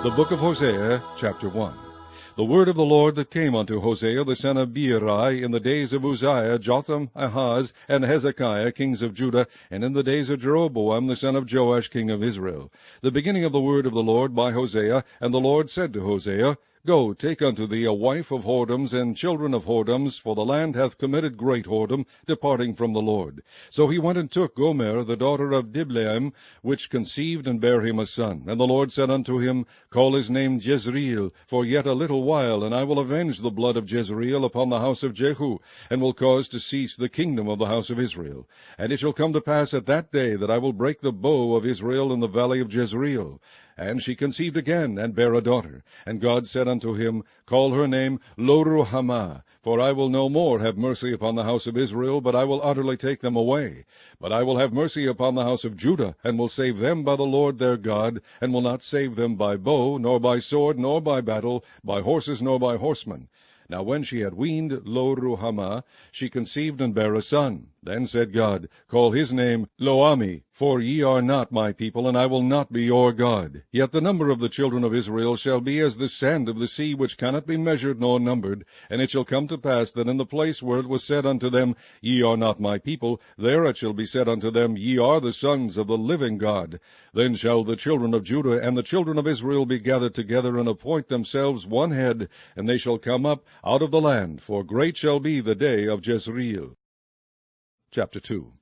The book of Hosea, chapter 1. The word of the Lord that came unto Hosea the son of Beeri in the days of Uzziah, Jotham, Ahaz, and Hezekiah, kings of Judah, and in the days of Jeroboam the son of Joash, king of Israel. The beginning of the word of the Lord by Hosea. And the Lord said to Hosea, Go, take unto thee a wife of whoredoms and children of whoredoms, for the land hath committed great whoredom, departing from the Lord. So he went and took Gomer, the daughter of Diblaim, which conceived and bare him a son. And the Lord said unto him, Call his name Jezreel, for yet a little while, and I will avenge the blood of Jezreel upon the house of Jehu, and will cause to cease the kingdom of the house of Israel. And it shall come to pass at that day that I will break the bow of Israel in the valley of Jezreel. And she conceived again, and bare a daughter. And God said unto him, Call her name Lo-ruhamah, for I will no more have mercy upon the house of Israel, but I will utterly take them away. But I will have mercy upon the house of Judah, and will save them by the Lord their God, and will not save them by bow, nor by sword, nor by battle, by horses, nor by horsemen. Now when she had weaned Lo-ruhamah, she conceived and bare a son. Then said God, Call his name Lo-ammi, for ye are not my people, and I will not be your God. Yet the number of the children of Israel shall be as the sand of the sea, which cannot be measured nor numbered. And it shall come to pass that in the place where it was said unto them, Ye are not my people, there it shall be said unto them, Ye are the sons of the living God. Then shall the children of Judah and the children of Israel be gathered together, and appoint themselves one head, and they shall come up out of the land, for great shall be the day of Jezreel. Chapter 2.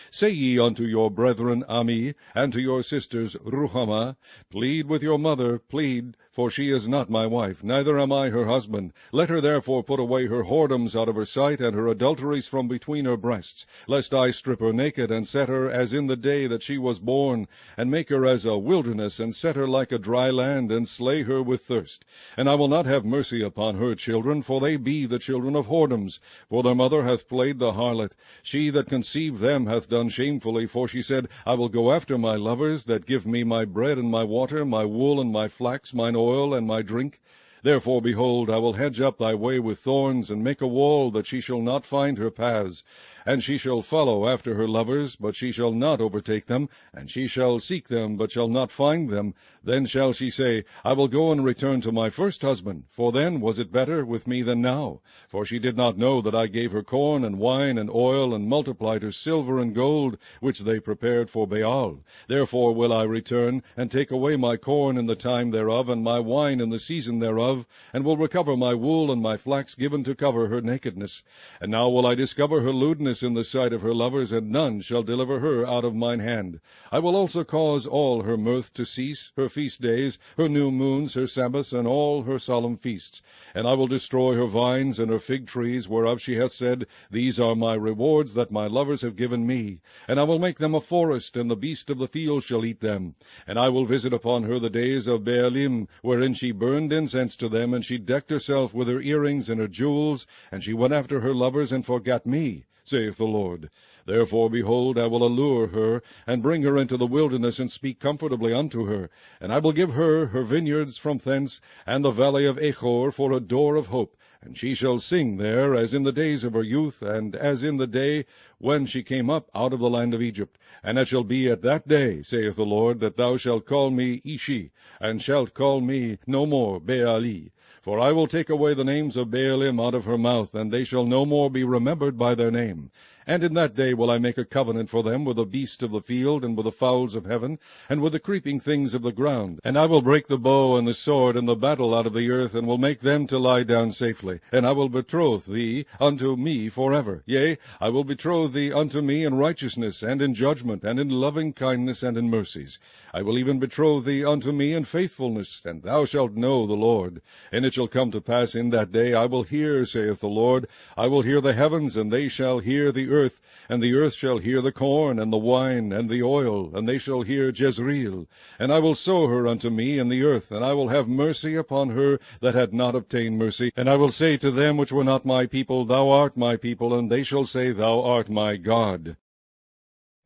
Say ye unto your brethren Ammi, and to your sisters Ruhamah, Plead with your mother, plead, for she is not my wife, neither am I her husband. Let her therefore put away her whoredoms out of her sight, and her adulteries from between her breasts, lest I strip her naked, and set her as in the day that she was born, and make her as a wilderness, and set her like a dry land, and slay her with thirst. And I will not have mercy upon her children, for they be the children of whoredoms. For their mother hath played the harlot. She that conceived them hath done shamefully, for she said, I will go after my lovers, that give me my bread and my water, my wool and my flax, mine oil and my drink. Therefore, behold, I will hedge up thy way with thorns, and make a wall, that she shall not find her paths. And she shall follow after her lovers, but she shall not overtake them. And she shall seek them, but shall not find them. Then shall she say, I will go and return to my first husband, for then was it better with me than now. For she did not know that I gave her corn and wine and oil, and multiplied her silver and gold, which they prepared for Baal. Therefore will I return, and take away my corn in the time thereof, and my wine in the season thereof, and will recover my wool and my flax given to cover her nakedness. And now will I discover her lewdness in the sight of her lovers, and none shall deliver her out of mine hand. I will also cause all her mirth to cease, her feast days, her new moons, her Sabbaths, and all her solemn feasts. And I will destroy her vines and her fig trees, whereof she hath said, These are my rewards that my lovers have given me. And I will make them a forest, and the beast of the field shall eat them. And I will visit upon her the days of Baalim, wherein she burned incense to them, and she decked herself with her earrings and her jewels, and she went after her lovers, and forgat me, saith the Lord. Therefore, behold, I will allure her, and bring her into the wilderness, and speak comfortably unto her. And I will give her her vineyards from thence, and the valley of Achor for a door of hope. And she shall sing there, as in the days of her youth, and as in the day when she came up out of the land of Egypt. And it shall be at that day, saith the Lord, that thou shalt call me Ishi, and shalt call me no more Baali. For I will take away the names of Baalim out of her mouth, and they shall no more be remembered by their name. And in that day will I make a covenant for them with the beast of the field, and with the fowls of heaven, and with the creeping things of the ground. And I will break the bow and the sword and the battle out of the earth, and will make them to lie down safely. And I will betroth thee unto me forever. Yea, I will betroth thee unto me in righteousness, and in judgment, and in loving kindness, and in mercies. I will even betroth thee unto me in faithfulness, and thou shalt know the Lord. And it shall come to pass in that day, I will hear, saith the Lord, I will hear the heavens, and they shall hear the earth, and the earth shall hear the corn, and the wine, and the oil, and they shall hear Jezreel. And I will sow her unto me in the earth, and I will have mercy upon her that had not obtained mercy. And I will say to them which were not my people, Thou art my people, and they shall say, Thou art my God.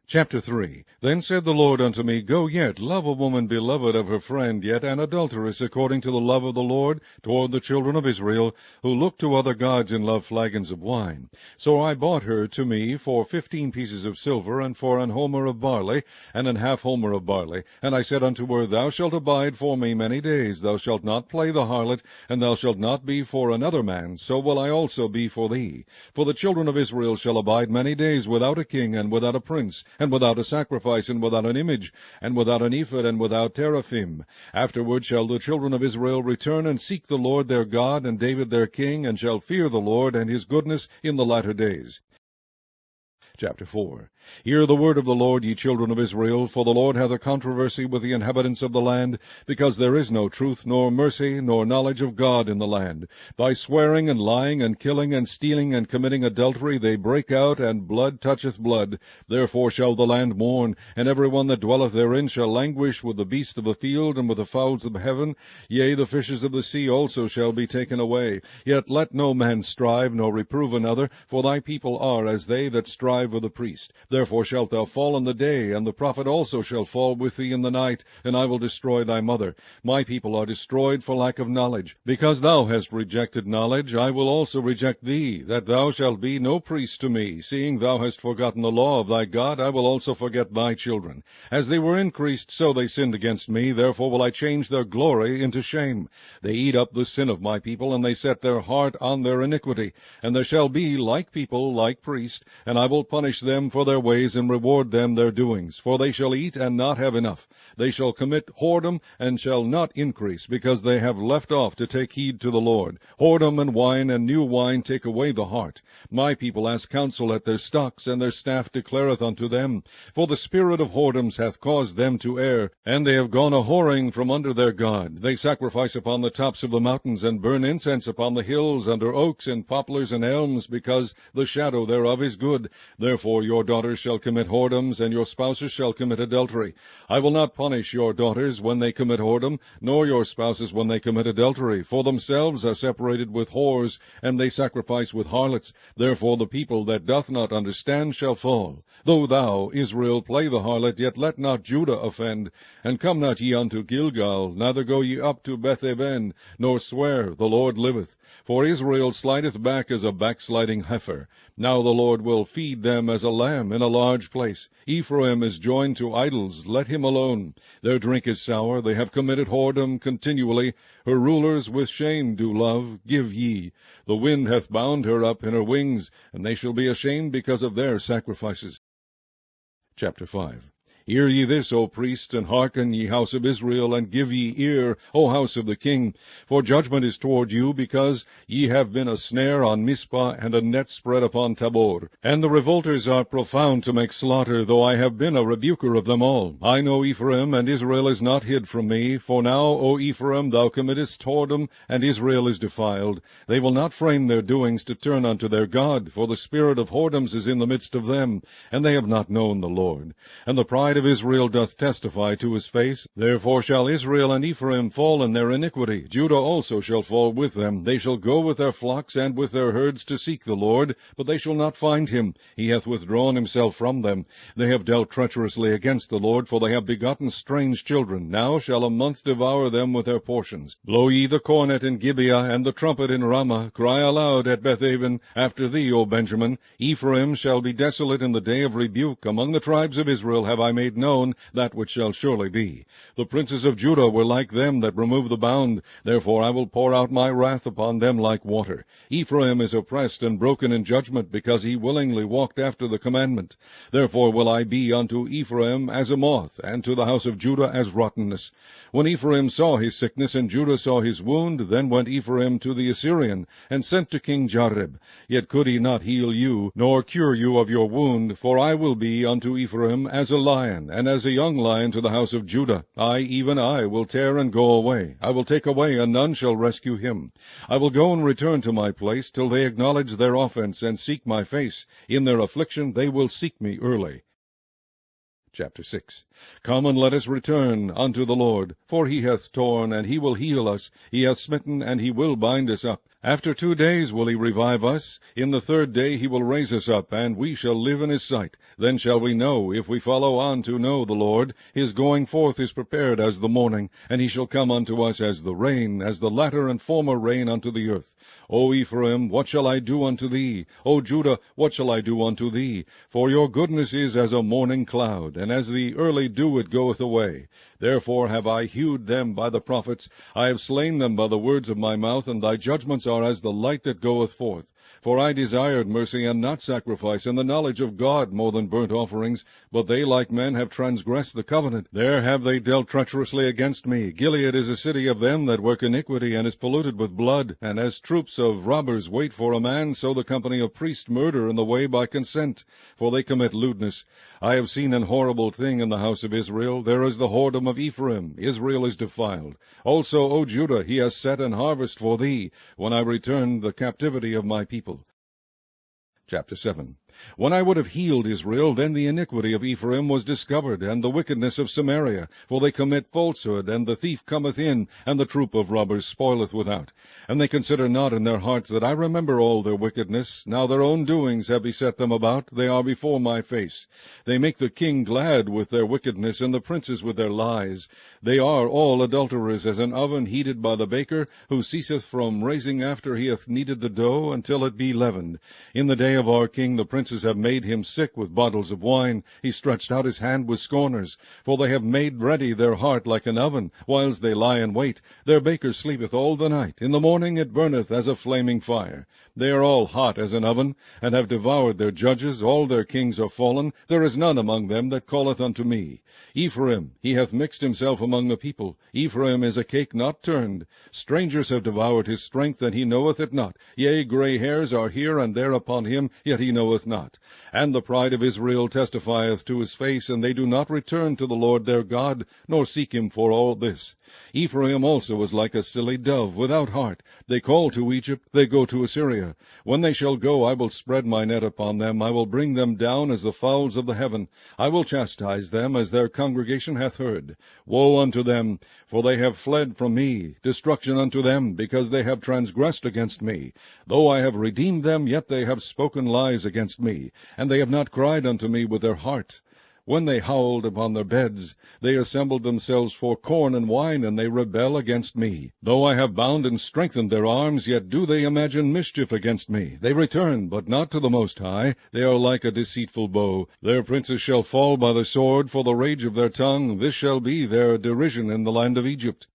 Chapter 3. Then said the Lord unto me, Go yet, love a woman beloved of her friend, yet an adulteress according to the love of the Lord toward the children of Israel, who look to other gods and love flagons of wine. So I bought her to me for 15 pieces of silver, and for an homer of barley, and an half homer of barley. And I said unto her, Thou shalt abide for me many days, thou shalt not play the harlot, and thou shalt not be for another man, so will I also be for thee. For the children of Israel shall abide many days without a king, and without a prince, and without a sacrifice, and without an image, and without an ephod, and without teraphim. Afterward shall the children of Israel return and seek the Lord their God, and David their king, and shall fear the Lord and his goodness in the latter days. Chapter 4. Hear the word of the Lord, ye children of Israel, for the Lord hath a controversy with the inhabitants of the land, because there is no truth, nor mercy, nor knowledge of God in the land. By swearing and lying and killing and stealing and committing adultery they break out, and blood toucheth blood. Therefore shall the land mourn, and every one that dwelleth therein shall languish with the beasts of the field and with the fowls of heaven. Yea, the fishes of the sea also shall be taken away. Yet let no man strive, nor reprove another, for thy people are as they that strive with the priest. Therefore shalt thou fall in the day, and the prophet also shall fall with thee in the night, and I will destroy thy mother. My people are destroyed for lack of knowledge. Because thou hast rejected knowledge, I will also reject thee, that thou shalt be no priest to me. Seeing thou hast forgotten the law of thy God, I will also forget thy children. As they were increased, so they sinned against me. Therefore will I change their glory into shame. They eat up the sin of my people, and they set their heart on their iniquity. And there shall be like people, like priest, and I will punish them for their ways, and reward them their doings. For they shall eat and not have enough. They shall commit whoredom, and shall not increase, because they have left off to take heed to the Lord. Whoredom and wine and new wine take away the heart. My people ask counsel at their stocks, and their staff declareth unto them. For the spirit of whoredoms hath caused them to err, and they have gone a whoring from under their God. They sacrifice upon the tops of the mountains, and burn incense upon the hills, under oaks and poplars and elms, because the shadow thereof is good. Therefore your daughters shall commit whoredoms, and your spouses shall commit adultery. I will not punish your daughters when they commit whoredom, nor your spouses when they commit adultery, for themselves are separated with whores, and they sacrifice with harlots. Therefore the people that doth not understand shall fall. Though thou, Israel, play the harlot, yet let not Judah offend. And come not ye unto Gilgal, neither go ye up to Beth-aven, nor swear, The Lord liveth. For Israel slideth back as a backsliding heifer. Now the Lord will feed them as a lamb in a large place. Ephraim is joined to idols, let him alone. Their drink is sour, they have committed whoredom continually. Her rulers with shame do love, give ye. The wind hath bound her up in her wings, and they shall be ashamed because of their sacrifices. Chapter 5. Hear ye this, O priests, and hearken, ye house of Israel, and give ye ear, O house of the king. For judgment is toward you, because ye have been a snare on Mizpah, and a net spread upon Tabor. And the revolters are profound to make slaughter, though I have been a rebuker of them all. I know Ephraim, and Israel is not hid from me. For now, O Ephraim, thou committest whoredom, and Israel is defiled. They will not frame their doings to turn unto their God, for the spirit of whoredoms is in the midst of them, and they have not known the Lord. And the pride of Israel doth testify to his face. Therefore shall Israel and Ephraim fall in their iniquity. Judah also shall fall with them. They shall go with their flocks and with their herds to seek the Lord, but they shall not find him. He hath withdrawn himself from them. They have dealt treacherously against the Lord, for they have begotten strange children. Now shall a month devour them with their portions. Blow ye the cornet in Gibeah, and the trumpet in Ramah. Cry aloud at Beth-aven. After thee, O Benjamin. Ephraim shall be desolate in the day of rebuke. Among the tribes of Israel have I made known that which shall surely be. The princes of Judah were like them that remove the bound. Therefore I will pour out my wrath upon them like water. Ephraim is oppressed and broken in judgment, because he willingly walked after the commandment. Therefore will I be unto Ephraim as a moth, and to the house of Judah as rottenness. When Ephraim saw his sickness, and Judah saw his wound, then went Ephraim to the Assyrian, and sent to King Jareb. Yet could he not heal you, nor cure you of your wound, for I will be unto Ephraim as a lion, and as a young lion to the house of Judah. I, even I, will tear and go away. I will take away, and none shall rescue him. I will go and return to my place, till they acknowledge their offense, and seek my face. In their affliction they will seek me early. Chapter 6. Come and let us return unto the Lord, for he hath torn, and he will heal us. He hath smitten, and he will bind us up. After 2 days will he revive us. In the 3rd day he will raise us up, and we shall live in his sight. Then shall we know, if we follow on to know the Lord. His going forth is prepared as the morning, and he shall come unto us as the rain, as the latter and former rain unto the earth. O Ephraim, what shall I do unto thee? O Judah, what shall I do unto thee? For your goodness is as a morning cloud, and as the early dew it goeth away. Therefore have I hewed them by the prophets, I have slain them by the words of my mouth, and thy judgments are as the light that goeth forth. For I desired mercy and not sacrifice, and the knowledge of God more than burnt offerings. But they like men have transgressed the covenant. There have they dealt treacherously against me. Gilead is a city of them that work iniquity, and is polluted with blood. And as troops of robbers wait for a man, so the company of priests murder in the way by consent. For they commit lewdness. I have seen an horrible thing in the house of Israel. There is the whoredom of Ephraim. Israel is defiled. Also, O Judah, he has set an harvest for thee, when I return the captivity of my people. Chapter 7. When I would have healed Israel, then the iniquity of Ephraim was discovered, and the wickedness of Samaria. For they commit falsehood, and the thief cometh in, and the troop of robbers spoileth without. And they consider not in their hearts that I remember all their wickedness. Now their own doings have beset them about, they are before my face. They make the king glad with their wickedness, and the princes with their lies. They are all adulterers, as an oven heated by the baker, who ceaseth from raising after he hath kneaded the dough, until it be leavened. In the day of our king the princes have made him sick with bottles of wine. He stretched out his hand with scorners. For they have made ready their heart like an oven, whiles they lie in wait. Their baker sleepeth all the night. In the morning it burneth as a flaming fire. They are all hot as an oven, and have devoured their judges. All their kings are fallen. There is none among them that calleth unto me. Ephraim, he hath mixed himself among the people. Ephraim is a cake not turned. Strangers have devoured his strength, and he knoweth it not. Yea, gray hairs are here and there upon him, yet he knoweth not. And the pride of Israel testifieth to his face, and they do not return to the Lord their God, nor seek him for all this. Ephraim also is like a silly dove without heart. They call to Egypt, they go to Assyria. When they shall go, I will spread my net upon them. I will bring them down as the fowls of the heaven. I will chastise them as their congregation hath heard. Woe unto them, for they have fled from me. Destruction unto them, because they have transgressed against me. Though I have redeemed them, yet they have spoken lies against me, and they have not cried unto me with their heart. When they howled upon their beds, they assembled themselves for corn and wine, and they rebel against me. Though I have bound and strengthened their arms, yet do they imagine mischief against me. They return, but not to the Most High. They are like a deceitful bow. Their princes shall fall by the sword, for the rage of their tongue. This shall be their derision in the land of Egypt.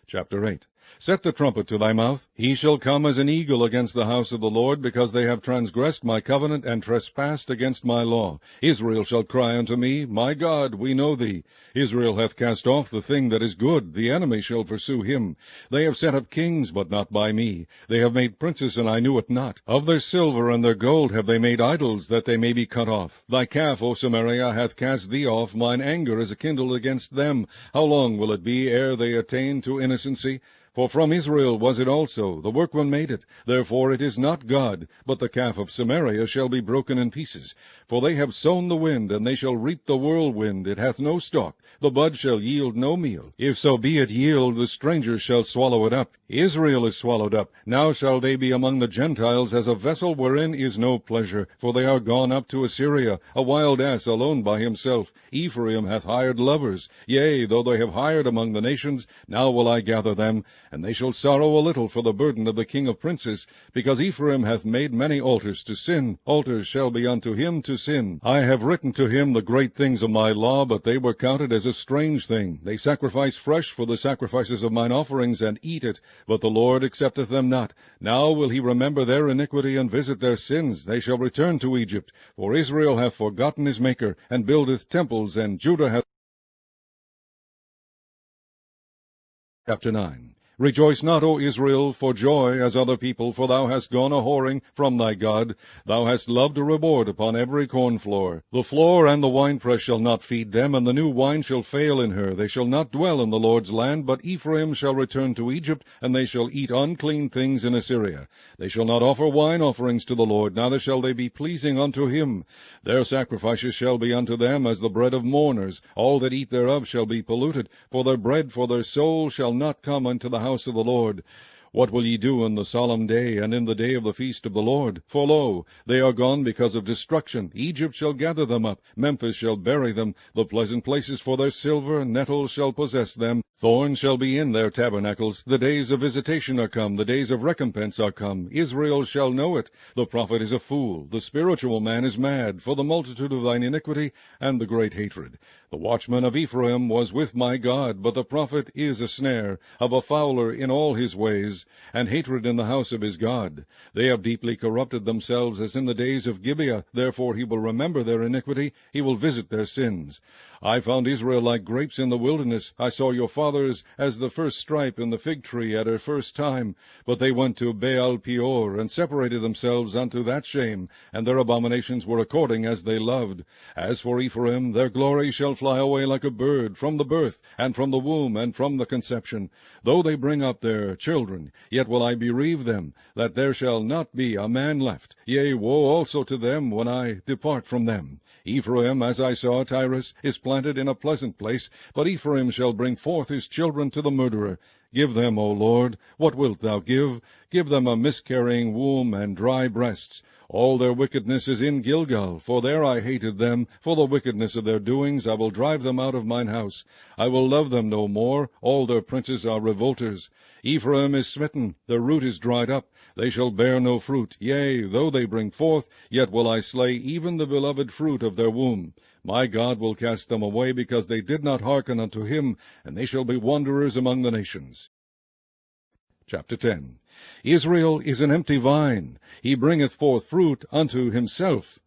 Chapter 8. Set the trumpet to thy mouth. He shall come as an eagle against the house of the Lord, because they have transgressed my covenant, and trespassed against my law. Israel shall cry unto me, My God, we know thee. Israel hath cast off the thing that is good. The enemy shall pursue him. They have set up kings, but not by me. They have made princes, and I knew it not. Of their silver and their gold have they made idols, that they may be cut off. Thy calf, O Samaria, hath cast thee off. Mine anger is kindled against them. How long will it be ere they attain to innocency? For from Israel was it also, the workman made it. Therefore it is not God, but the calf of Samaria shall be broken in pieces. For they have sown the wind, and they shall reap the whirlwind. It hath no stalk. The bud shall yield no meal. If so be it yield, the strangers shall swallow it up. Israel is swallowed up. Now shall they be among the Gentiles as a vessel wherein is no pleasure. For they are gone up to Assyria, a wild ass alone by himself. Ephraim hath hired lovers. Yea, though they have hired among the nations, now will I gather them. And they shall sorrow a little for the burden of the king of princes, because Ephraim hath made many altars to sin. Altars shall be unto him to sin. I have written to him the great things of my law, but they were counted as a strange thing. They sacrifice fresh for the sacrifices of mine offerings, and eat it, but the Lord accepteth them not. Now will he remember their iniquity, and visit their sins. They shall return to Egypt. For Israel hath forgotten his Maker, and buildeth temples, and Judah hath... Chapter 9. Rejoice not, O Israel, for joy as other people, for thou hast gone a-whoring from thy God. Thou hast loved a reward upon every cornfloor. The floor and the winepress shall not feed them, and the new wine shall fail in her. They shall not dwell in the Lord's land, but Ephraim shall return to Egypt, and they shall eat unclean things in Assyria. They shall not offer wine offerings to the Lord, neither shall they be pleasing unto him. Their sacrifices shall be unto them as the bread of mourners. All that eat thereof shall be polluted, for their bread for their soul shall not come unto the house of the Lord. What will ye do in the solemn day, and in the day of the feast of the Lord? For lo, they are gone because of destruction. Egypt shall gather them up, Memphis shall bury them. The pleasant places for their silver, nettles shall possess them. Thorns shall be in their tabernacles. The days of visitation are come, the days of recompense are come. Israel shall know it. The prophet is a fool, the spiritual man is mad, for the multitude of thine iniquity and the great hatred. The watchman of Ephraim was with my God, but the prophet is a snare, of a fowler in all his ways, and hatred in the house of his God. They have deeply corrupted themselves as in the days of Gibeah. Therefore he will remember their iniquity, he will visit their sins. I found Israel like grapes in the wilderness. I saw your fathers as the first stripe in the fig tree at her first time. But they went to Baal Peor, and separated themselves unto that shame, and their abominations were according as they loved. As for Ephraim, their glory shall fly away like a bird, from the birth, and from the womb, and from the conception. Though they bring up their children, yet will I bereave them, that there shall not be a man left. Yea, woe also to them when I depart from them. Ephraim, as I saw Tyrus, is planted in a pleasant place, but Ephraim shall bring forth his children to the murderer. Give them, O Lord, what wilt thou give? Give them a miscarrying womb and dry breasts. All their wickedness is in Gilgal, for there I hated them. For the wickedness of their doings I will drive them out of mine house. I will love them no more. All their princes are revolters. Ephraim is smitten, their root is dried up. They shall bear no fruit. Yea, though they bring forth, yet will I slay even the beloved fruit of their womb. My God will cast them away, because they did not hearken unto him, and they shall be wanderers among the nations. Chapter 10. Israel is an empty vine. He bringeth forth fruit unto himself.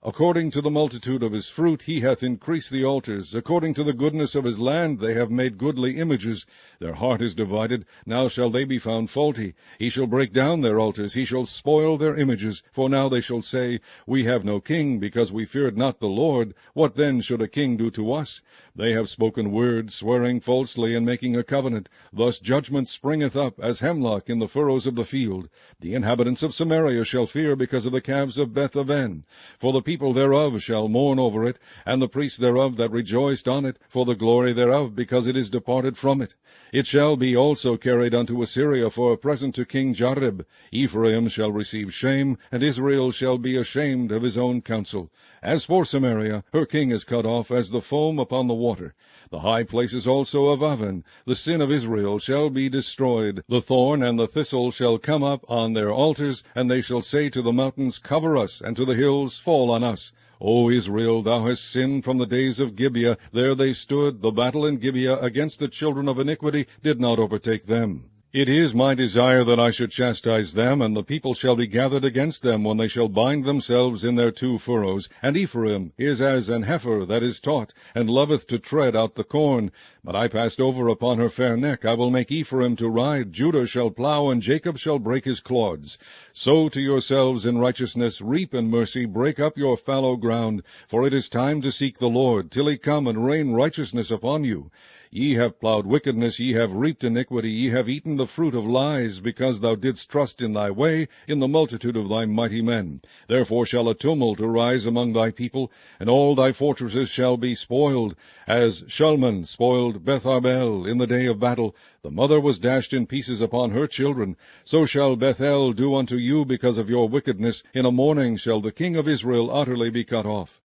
According to the multitude of his fruit he hath increased the altars. According to the goodness of his land they have made goodly images. Their heart is divided. Now shall they be found faulty. He shall break down their altars. He shall spoil their images. For now they shall say, We have no king, because we feared not the Lord. What then should a king do to us? They have spoken words, swearing falsely, and making a covenant. Thus judgment springeth up, as hemlock in the furrows of the field. The inhabitants of Samaria shall fear because of the calves of Beth-aven. For the people thereof shall mourn over it, and the priests thereof that rejoiced on it, for the glory thereof, because it is departed from it. It shall be also carried unto Assyria for a present to King Jareb. Ephraim shall receive shame, and Israel shall be ashamed of his own counsel. As for Samaria, her king is cut off as the foam upon the water. The high places also of Aven, the sin of Israel, shall be destroyed. The thorn and the thistle shall come up on their altars, and they shall say to the mountains, Cover us, and to the hills, Fall on us. O Israel, thou hast sinned from the days of Gibeah. There they stood. The battle in Gibeah against the children of iniquity did not overtake them. It is my desire that I should chastise them, and the people shall be gathered against them when they shall bind themselves in their two furrows. And Ephraim is as an heifer that is taught, and loveth to tread out the corn. But I passed over upon her fair neck. I will make Ephraim to ride. Judah shall plow, and Jacob shall break his clods. Sow to yourselves in righteousness, reap in mercy, break up your fallow ground. For it is time to seek the Lord, till he come and rain righteousness upon you. Ye have plowed wickedness, ye have reaped iniquity, ye have eaten the fruit of lies, because thou didst trust in thy way, in the multitude of thy mighty men. Therefore shall a tumult arise among thy people, and all thy fortresses shall be spoiled, as Shulman spoiled Beth-arbel in the day of battle. The mother was dashed in pieces upon her children. So shall Bethel do unto you because of your wickedness. In a morning shall the king of Israel utterly be cut off.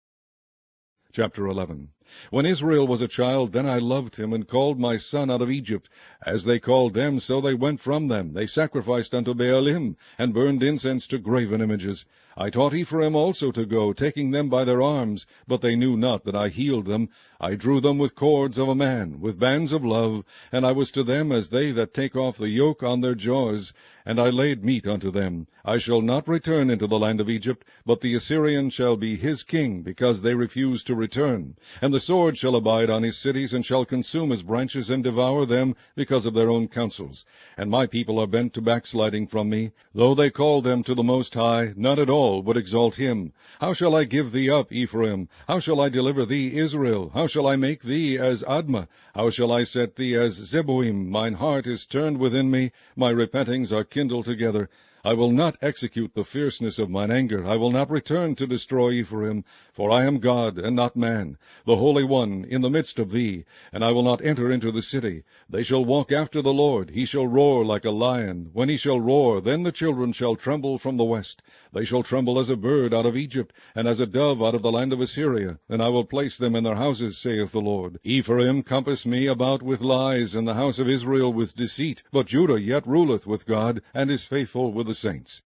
Chapter 11. When Israel was a child, then I loved him, and called my son out of Egypt. As they called them, so they went from them. They sacrificed unto Baalim, and burned incense to graven images. I taught Ephraim also to go, taking them by their arms, but they knew not that I healed them. I drew them with cords of a man, with bands of love, and I was to them as they that take off the yoke on their jaws, and I laid meat unto them. I shall not return into the land of Egypt, but the Assyrian shall be his king, because they refuse to return. And the sword shall abide on his cities, and shall consume his branches, and devour them, because of their own counsels. And my people are bent to backsliding from me. Though they call them to the Most High, none at all would exalt him. How shall I give thee up, Ephraim? How shall I deliver thee, Israel? How shall I make thee as Admah? How shall I set thee as Zeboim? Mine heart is turned within me, my repentings are kindled together. I will not execute the fierceness of mine anger. I will not return to destroy Ephraim, for I am God, and not man, the Holy One in the midst of thee, and I will not enter into the city. They shall walk after the Lord. He shall roar like a lion. When he shall roar, then the children shall tremble from the west. They shall tremble as a bird out of Egypt, and as a dove out of the land of Assyria, and I will place them in their houses, saith the Lord. Ephraim compassed me about with lies, and the house of Israel with deceit, but Judah yet ruleth with God, and is faithful with the saints.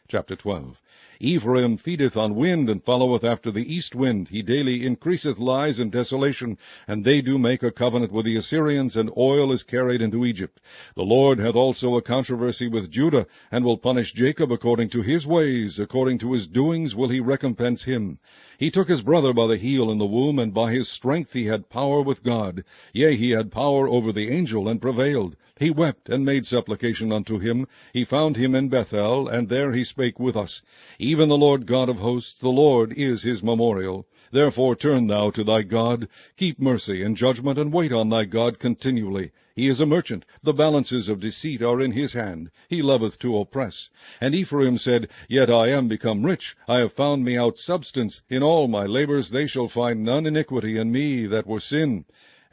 Chapter 12. Ephraim feedeth on wind, and followeth after the east wind. He daily increaseth lies and desolation, and they do make a covenant with the Assyrians, and oil is carried into Egypt. The Lord hath also a controversy with Judah, and will punish Jacob according to his ways, according to his doings will he recompense him. He took his brother by the heel in the womb, and by his strength he had power with God. Yea, he had power over the angel, and prevailed. He wept, and made supplication unto him. He found him in Bethel, and there he spake with us. Even the Lord God of hosts, the Lord is his memorial. Therefore turn thou to thy God. Keep mercy and judgment, and wait on thy God continually. He is a merchant. The balances of deceit are in his hand. He loveth to oppress. And Ephraim said, Yet I am become rich. I have found me out substance. In all my labors they shall find none iniquity in me that were sin.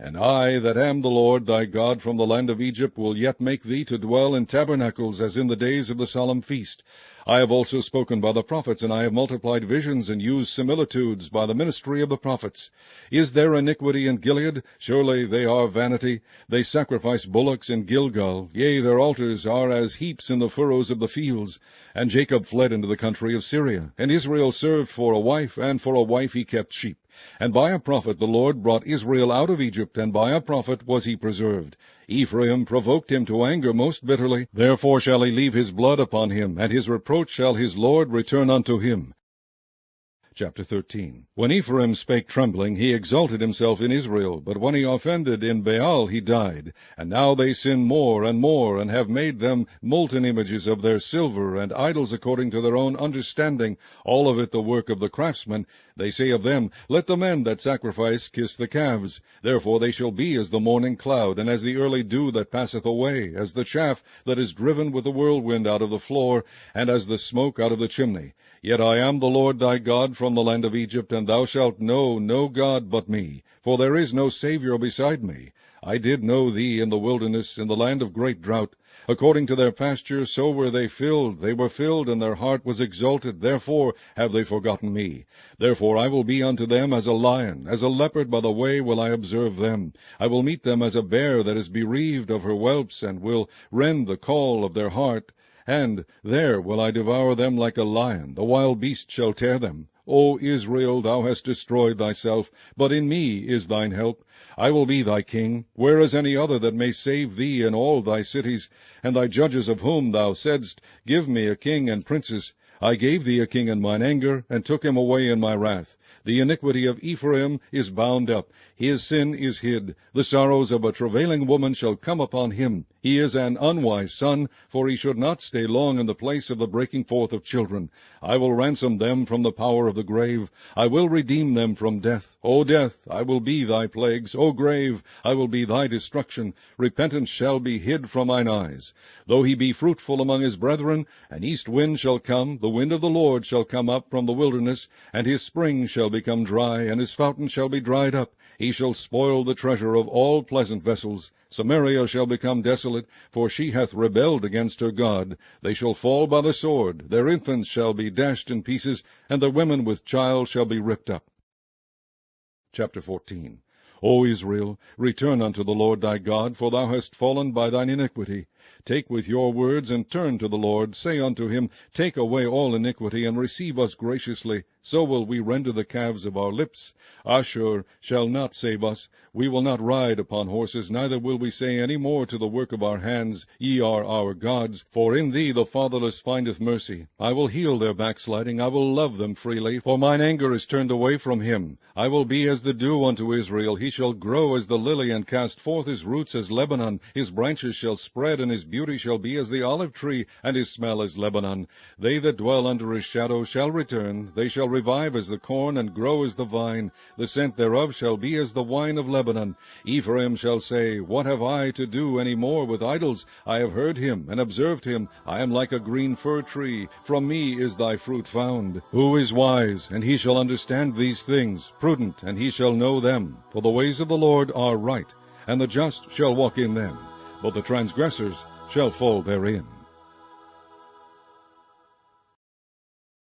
And I, that am the Lord thy God from the land of Egypt, will yet make thee to dwell in tabernacles, as in the days of the solemn feast. I have also spoken by the prophets, and I have multiplied visions, and used similitudes by the ministry of the prophets. Is there iniquity in Gilead? Surely they are vanity. They sacrifice bullocks in Gilgal. Yea, their altars are as heaps in the furrows of the fields. And Jacob fled into the country of Syria. And Israel served for a wife, and for a wife he kept sheep. And by a prophet the Lord brought Israel out of Egypt, and by a prophet was he preserved. Ephraim provoked him to anger most bitterly. Therefore shall he leave his blood upon him, and his reproach shall his Lord return unto him. Chapter 13. When Ephraim spake trembling, he exalted himself in Israel, but when he offended in Baal, he died. And now they sin more, and have made them molten images of their silver, and idols according to their own understanding, all of it the work of the craftsmen. They say of them, Let the men that sacrifice kiss the calves. Therefore they shall be as the morning cloud, and as the early dew that passeth away, as the chaff that is driven with the whirlwind out of the floor, and as the smoke out of the chimney. Yet I am the Lord thy God from the land of Egypt, and thou shalt know no God but me, for there is no Saviour beside me. I did know thee in the wilderness, in the land of great drought. According to their pasture, so were they filled. They were filled, and their heart was exalted. Therefore have they forgotten me. Therefore I will be unto them as a lion, as a leopard by the way will I observe them. I will meet them as a bear that is bereaved of her whelps, and will rend the caul of their heart. And there will I devour them like a lion. The wild beast shall tear them. O Israel, thou hast destroyed thyself, but in me is thine help. I will be thy king. Where is any other that may save thee in all thy cities? And thy judges of whom thou saidst, Give me a king and princes. I gave thee a king in mine anger, and took him away in my wrath. The iniquity of Ephraim is bound up. His sin is hid. The sorrows of a travailing woman shall come upon him. He is an unwise son, for he should not stay long in the place of the breaking forth of children. I will ransom them from the power of the grave. I will redeem them from death. O death, I will be thy plagues. O grave, I will be thy destruction. Repentance shall be hid from mine eyes. Though he be fruitful among his brethren, an east wind shall come, the wind of the Lord shall come up from the wilderness, and his spring shall become dry, and his fountain shall be dried up. He shall spoil the treasure of all pleasant vessels. Samaria shall become desolate, for she hath rebelled against her God. They shall fall by the sword. Their infants shall be dashed in pieces, and their women with child shall be ripped up. Chapter 14. O Israel, return unto the Lord thy God, for thou hast fallen by thine iniquity. Take with your words, and turn to the Lord. Say unto him, Take away all iniquity, and receive us graciously. So will we render the calves of our lips. Ashur shall not save us. We will not ride upon horses, neither will we say any more to the work of our hands, Ye are our gods. For in thee the fatherless findeth mercy. I will heal their backsliding. I will love them freely, for mine anger is turned away from him. I will be as the dew unto Israel. He shall grow as the lily, and cast forth his roots as Lebanon. His branches shall spread, and his beauty shall be as the olive tree, and his smell as Lebanon. They that dwell under his shadow shall return. They shall revive as the corn, and grow as the vine. The scent thereof shall be as the wine of Lebanon. Ephraim shall say, What have I to do any more with idols? I have heard him, and observed him. I am like a green fir tree. From me is thy fruit found. Who is wise, and he shall understand these things? Prudent, and he shall know them. For the ways of the Lord are right, and the just shall walk in them, but the transgressors shall fall therein.